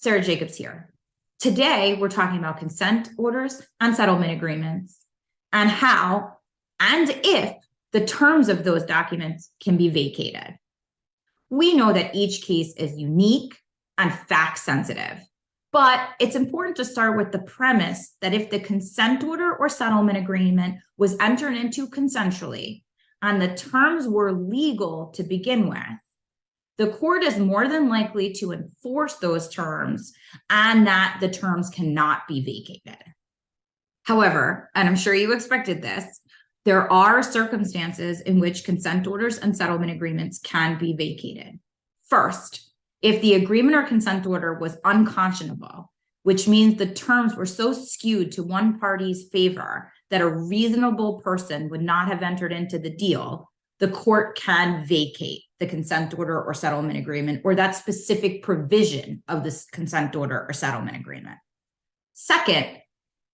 Sarah Jacobs here. Today, we're talking about consent orders and settlement agreements and how and if the terms of those documents can be vacated. We know that each case is unique and fact sensitive, but it's important to start with the premise that if the consent order or settlement agreement was entered into consensually and the terms were legal to begin with, the court is more than likely to enforce those terms and that the terms cannot be vacated. However, and I'm sure you expected this, there are circumstances in which consent orders and settlement agreements can be vacated. First, if the agreement or consent order was unconscionable, which means the terms were so skewed to one party's favor that a reasonable person would not have entered into the deal, the court can vacate the consent order or settlement agreement or that specific provision of this consent order or settlement agreement. Second,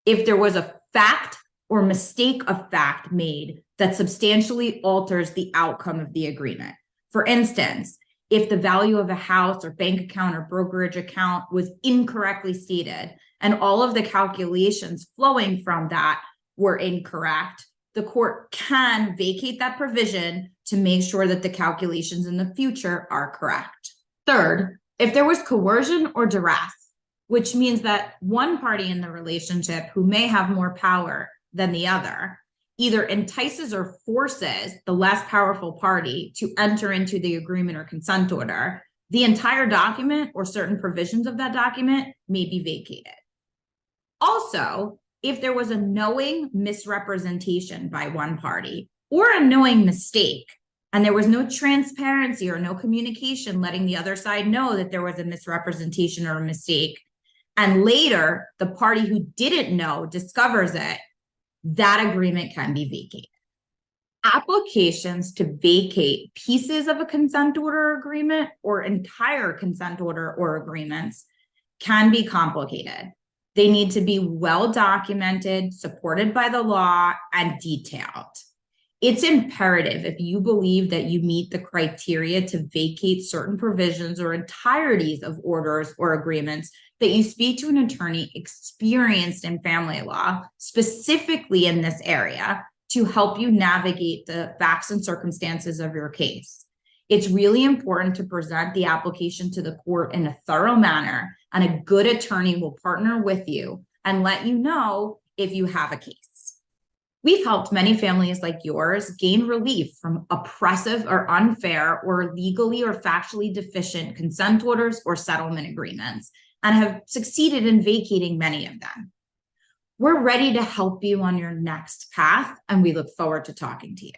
if there was a fact or mistake of fact made that substantially alters the outcome of the agreement. For instance, if the value of a house or bank account or brokerage account was incorrectly stated and all of the calculations flowing from that were incorrect, the court can vacate that provision to make sure that the calculations in the future are correct. Third, if there was coercion or duress, which means that one party in the relationship who may have more power than the other either entices or forces the less powerful party to enter into the agreement or consent order, the entire document or certain provisions of that document may be vacated. Also, if there was a knowing misrepresentation by one party or a knowing mistake, and there was no transparency or no communication letting the other side know that there was a misrepresentation or a mistake, and later the party who didn't know discovers it, that agreement can be vacated. Applications to vacate pieces of a consent order or agreement or entire consent order or agreements can be complicated. They need to be well documented, supported by the law, and detailed. It's imperative if you believe that you meet the criteria to vacate certain provisions or entireties of orders or agreements that you speak to an attorney experienced in family law, specifically in this area, to help you navigate the facts and circumstances of your case. It's really important to present the application to the court in a thorough manner, and a good attorney will partner with you and let you know if you have a case. We've helped many families like yours gain relief from oppressive or unfair or legally or factually deficient consent orders or settlement agreements, and have succeeded in vacating many of them. We're ready to help you on your next path, and we look forward to talking to you.